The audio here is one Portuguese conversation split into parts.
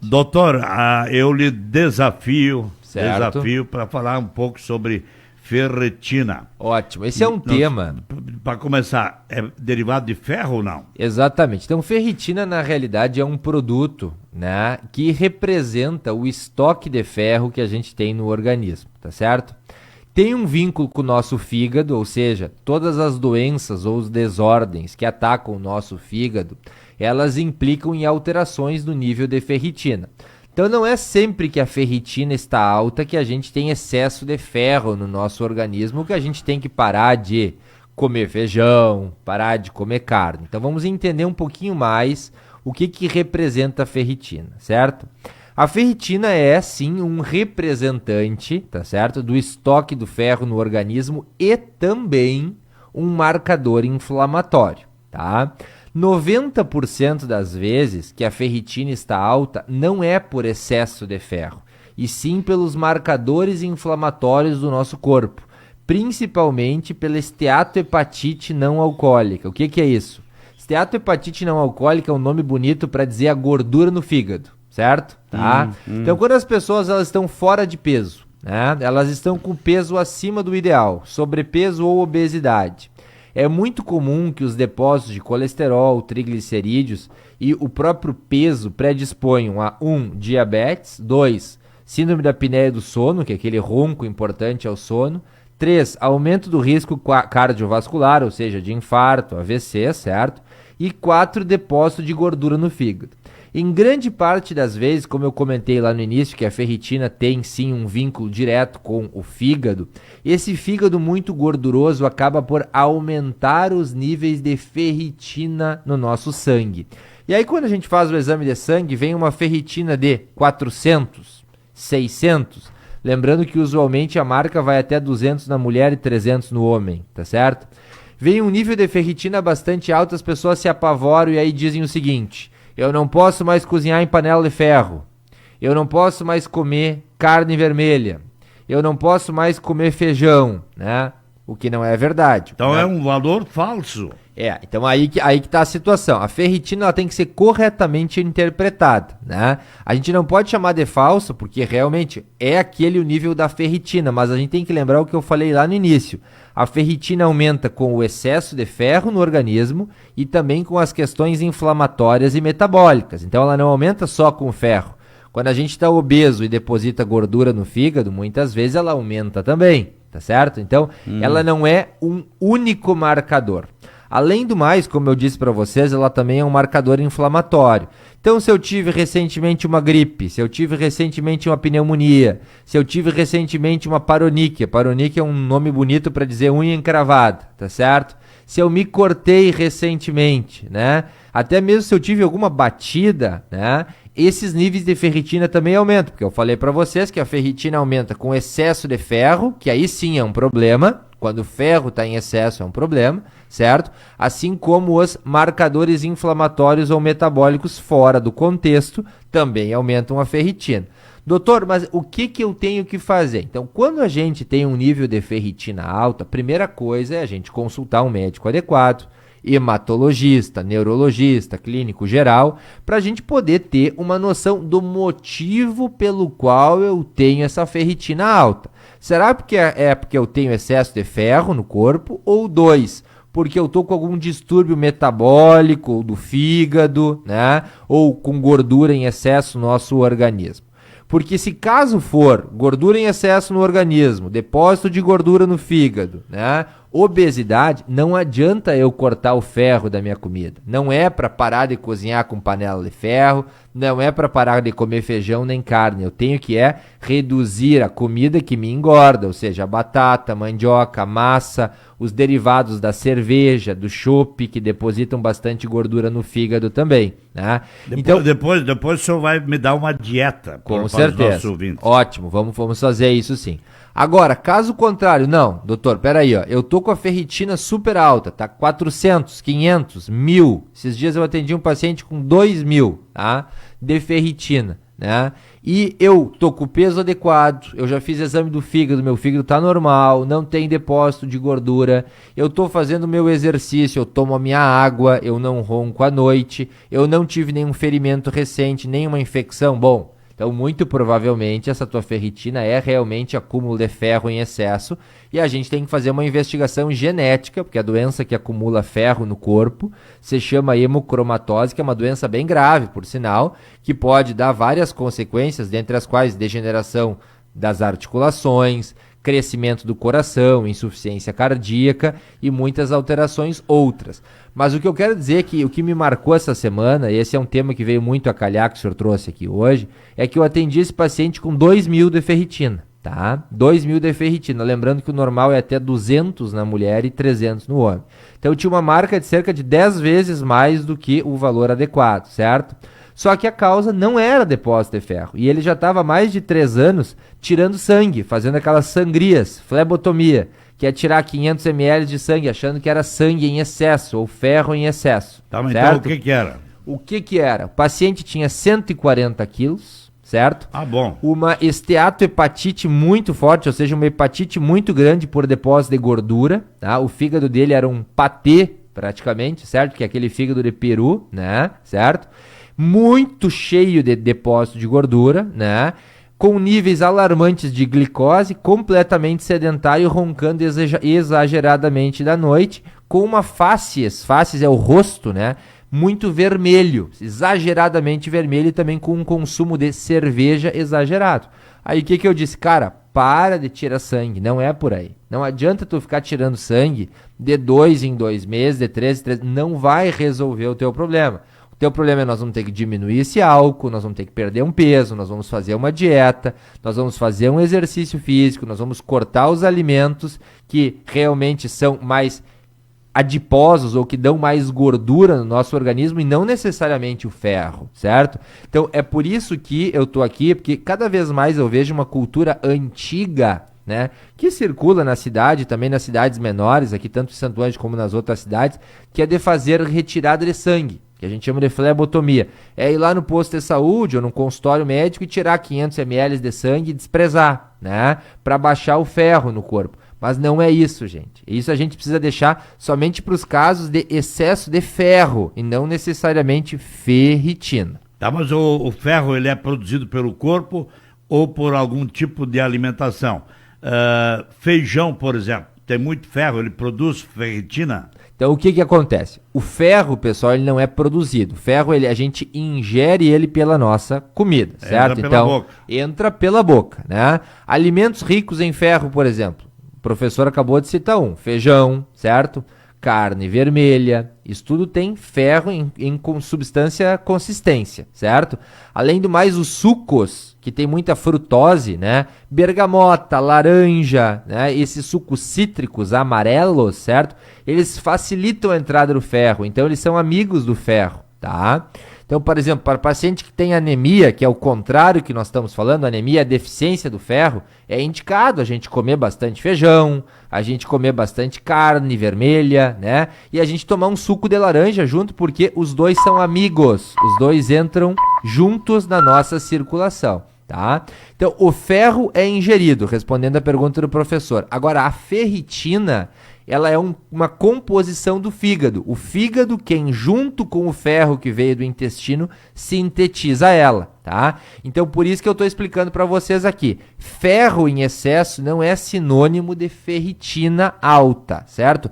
Doutor, eu lhe desafio para falar um pouco sobre ferritina. Ótimo, esse é um tema. Para começar, é derivado de ferro ou não? Exatamente. Então, ferritina, na realidade, é um produto, né, que representa o estoque de ferro que a gente tem no organismo, tá certo? Tem um vínculo com o nosso fígado, ou seja, todas as doenças ou as desordens que atacam o nosso fígado, elas implicam em alterações no nível de ferritina. Então não é sempre que a ferritina está alta que a gente tem excesso de ferro no nosso organismo, que a gente tem que parar de comer feijão, parar de comer carne. Então vamos entender um pouquinho mais o que representa a ferritina, certo? A ferritina é, sim, um representante, tá certo, do estoque do ferro no organismo e também um marcador inflamatório, tá? 90% das vezes que a ferritina está alta não é por excesso de ferro, e sim pelos marcadores inflamatórios do nosso corpo, principalmente pela esteatohepatite não alcoólica. O que é isso? Esteatohepatite não alcoólica é um nome bonito para dizer a gordura no fígado, certo? Tá? Então, quando as pessoas elas estão fora de peso, né? Elas estão com peso acima do ideal, sobrepeso ou obesidade, é muito comum que os depósitos de colesterol, triglicerídeos e o próprio peso predisponham a 1. Diabetes, 2. Síndrome da apneia do sono, que é aquele ronco importante ao sono, 3. Aumento do risco cardiovascular, ou seja, de infarto, AVC, certo? E 4. Depósito de gordura no fígado. Em grande parte das vezes, como eu comentei lá no início, que a ferritina tem sim um vínculo direto com o fígado, esse fígado muito gorduroso acaba por aumentar os níveis de ferritina no nosso sangue. E aí quando a gente faz o exame de sangue, vem uma ferritina de 400, 600, lembrando que usualmente a marca vai até 200 na mulher e 300 no homem, tá certo? Vem um nível de ferritina bastante alto, as pessoas se apavoram e aí dizem o seguinte: eu não posso mais cozinhar em panela de ferro. Eu não posso mais comer carne vermelha. Eu não posso mais comer feijão, né? O que não é verdade. Então né? É um valor falso. Então aí que tá a situação. A ferritina ela tem que ser corretamente interpretada, né? A gente não pode chamar de falso, porque realmente é aquele o nível da ferritina, mas a gente tem que lembrar o que eu falei lá no início. A ferritina aumenta com o excesso de ferro no organismo e também com as questões inflamatórias e metabólicas. Então ela não aumenta só com o ferro. Quando a gente está obeso e deposita gordura no fígado, muitas vezes ela aumenta também, tá certo? Então ela não é um único marcador. Além do mais, como eu disse para vocês, ela também é um marcador inflamatório. Então, se eu tive recentemente uma gripe, se eu tive recentemente uma pneumonia, se eu tive recentemente uma paroníquia, paroníquia é um nome bonito para dizer unha encravada, tá certo? Se eu me cortei recentemente, né? Até mesmo se eu tive alguma batida, né? Esses níveis de ferritina também aumentam, porque eu falei para vocês que a ferritina aumenta com excesso de ferro, que aí sim é um problema. Quando o ferro está em excesso é um problema, certo? Assim como os marcadores inflamatórios ou metabólicos fora do contexto também aumentam a ferritina. Doutor, mas o que eu tenho que fazer? Então, quando a gente tem um nível de ferritina alta, a primeira coisa é a gente consultar um médico adequado, hematologista, neurologista, clínico geral, para a gente poder ter uma noção do motivo pelo qual eu tenho essa ferritina alta. Será porque porque eu tenho excesso de ferro no corpo? Ou 2, porque eu estou com algum distúrbio metabólico ou do fígado, né? Ou com gordura em excesso no nosso organismo? Porque se caso for gordura em excesso no organismo, depósito de gordura no fígado, né? Obesidade, não adianta eu cortar o ferro da minha comida. Não é para parar de cozinhar com panela de ferro, não é para parar de comer feijão nem carne. Eu tenho que reduzir a comida que me engorda, ou seja, a batata, a mandioca, a massa, os derivados da cerveja, do chopp, que depositam bastante gordura no fígado também, né? Depois o senhor vai me dar uma dieta. Com certeza. Ótimo, vamos fazer isso sim. Agora, caso contrário, não, doutor, peraí, ó, eu tô com a ferritina super alta, tá? 400, 500, 1000. Esses dias eu atendi um paciente com 2000, tá? De ferritina, né? E eu tô com o peso adequado, eu já fiz exame do fígado, meu fígado tá normal, não tem depósito de gordura, eu tô fazendo meu exercício, eu tomo a minha água, eu não ronco à noite, eu não tive nenhum ferimento recente, nenhuma infecção, bom, então muito provavelmente essa tua ferritina é realmente acúmulo de ferro em excesso e a gente tem que fazer uma investigação genética, porque a doença que acumula ferro no corpo se chama hemocromatose, que é uma doença bem grave, por sinal, que pode dar várias consequências, dentre as quais degeneração das articulações, crescimento do coração, insuficiência cardíaca e muitas alterações outras. Mas o que eu quero dizer é que o que me marcou essa semana, e esse é um tema que veio muito a calhar que o senhor trouxe aqui hoje, é que eu atendi esse paciente com 2.000 de ferritina, tá? 2.000 de ferritina, lembrando que o normal é até 200 na mulher e 300 no homem. Então eu tinha uma marca de cerca de 10 vezes mais do que o valor adequado, certo? Só que a causa não era depósito de ferro. E ele já estava há mais de 3 anos tirando sangue, fazendo aquelas sangrias, flebotomia, que é tirar 500 ml de sangue, achando que era sangue em excesso, ou ferro em excesso. Tá, mas então o que era? O que era? O paciente tinha 140 quilos, certo? Ah, bom. Uma esteatohepatite muito forte, ou seja, uma hepatite muito grande por depósito de gordura, tá? O fígado dele era um patê, praticamente, certo? Que é aquele fígado de peru, né? Certo? Muito cheio de depósito de gordura, né? Com níveis alarmantes de glicose, completamente sedentário, roncando exageradamente da noite, com uma facies é o rosto, né? Muito vermelho, exageradamente vermelho e também com um consumo de cerveja exagerado. Aí o que eu disse? Cara, para de tirar sangue, não é por aí. Não adianta tu ficar tirando sangue de 2 em 2 meses, de 3 em 3, não vai resolver o teu problema. O teu problema é nós vamos ter que diminuir esse álcool, nós vamos ter que perder um peso, nós vamos fazer uma dieta, nós vamos fazer um exercício físico, nós vamos cortar os alimentos que realmente são mais adiposos ou que dão mais gordura no nosso organismo e não necessariamente o ferro, certo? Então é por isso que eu tô aqui, porque cada vez mais eu vejo uma cultura antiga, né, que circula na cidade, também nas cidades menores, aqui tanto em Santo Ângelo como nas outras cidades, que é de fazer retirada de sangue, que a gente chama de flebotomia. É ir lá no posto de saúde ou no consultório médico e tirar 500 ml de sangue e desprezar, né, para baixar o ferro no corpo. Mas não é isso, gente. Isso a gente precisa deixar somente para os casos de excesso de ferro e não necessariamente ferritina. Tá, mas o ferro ele é produzido pelo corpo ou por algum tipo de alimentação? Feijão, por exemplo, tem muito ferro, ele produz ferritina? Então o que acontece? O ferro, pessoal, ele não é produzido. O ferro, a gente ingere ele pela nossa comida, certo? Entra pela boca. Entra pela boca, né? Alimentos ricos em ferro, por exemplo. O professor acabou de citar feijão, certo? Carne vermelha, isso tudo tem ferro em substância consistência, certo? Além do mais, os sucos, que tem muita frutose, né? Bergamota, laranja, né? Esses sucos cítricos amarelos, certo? Eles facilitam a entrada do ferro, então eles são amigos do ferro, tá? Então, por exemplo, para paciente que tem anemia, que é o contrário que nós estamos falando, anemia é deficiência do ferro, é indicado a gente comer bastante feijão, a gente comer bastante carne vermelha, né? E a gente tomar um suco de laranja junto, porque os dois são amigos, os dois entram juntos na nossa circulação, tá? Então, o ferro é ingerido, respondendo a pergunta do professor. Agora, a ferritina, ela é uma composição do fígado. O fígado, quem junto com o ferro que veio do intestino, sintetiza ela, tá? Então, por isso que eu estou explicando para vocês aqui. Ferro em excesso não é sinônimo de ferritina alta, certo?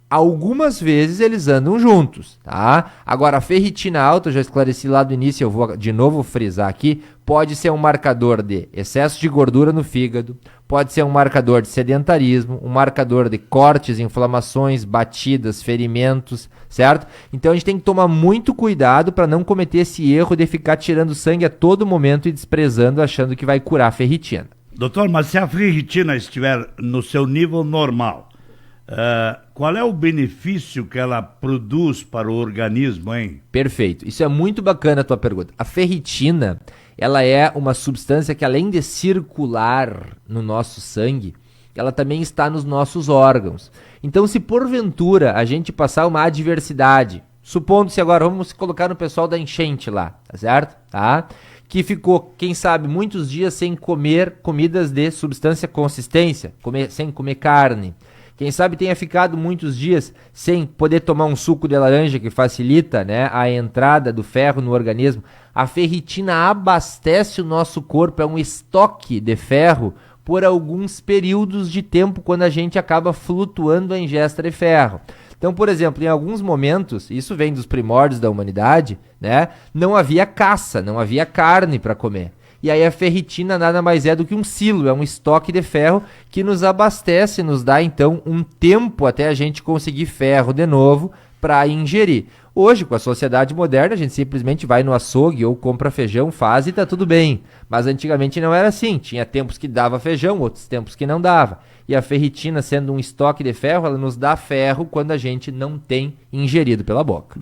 Algumas vezes eles andam juntos, tá? Agora, a ferritina alta, eu já esclareci lá do início, eu vou de novo frisar aqui, pode ser um marcador de excesso de gordura no fígado, pode ser um marcador de sedentarismo, um marcador de cortes, inflamações, batidas, ferimentos, certo? Então a gente tem que tomar muito cuidado para não cometer esse erro de ficar tirando sangue a todo momento e desprezando, achando que vai curar a ferritina. Doutor, mas se a ferritina estiver no seu nível normal, qual é o benefício que ela produz para o organismo, hein? Perfeito. Isso é muito bacana a tua pergunta. A ferritina, ela é uma substância que, além de circular no nosso sangue, ela também está nos nossos órgãos. Então, se porventura a gente passar uma adversidade, supondo-se agora, vamos colocar no pessoal da enchente lá, tá certo? Tá? que ficou, quem sabe, muitos dias sem comer comidas de substância consistência, sem comer carne. Quem sabe tenha ficado muitos dias sem poder tomar um suco de laranja que facilita, né, a entrada do ferro no organismo. A ferritina abastece o nosso corpo, é um estoque de ferro por alguns períodos de tempo quando a gente acaba flutuando a ingesta de ferro. Então, por exemplo, em alguns momentos, isso vem dos primórdios da humanidade, né, não havia caça, não havia carne para comer. E aí a ferritina nada mais é do que um silo, é um estoque de ferro que nos abastece, nos dá então um tempo até a gente conseguir ferro de novo para ingerir. Hoje, com a sociedade moderna, a gente simplesmente vai no açougue ou compra feijão, faz e tá tudo bem. Mas antigamente não era assim, tinha tempos que dava feijão, outros tempos que não dava. E a ferritina, sendo um estoque de ferro, ela nos dá ferro quando a gente não tem ingerido pela boca.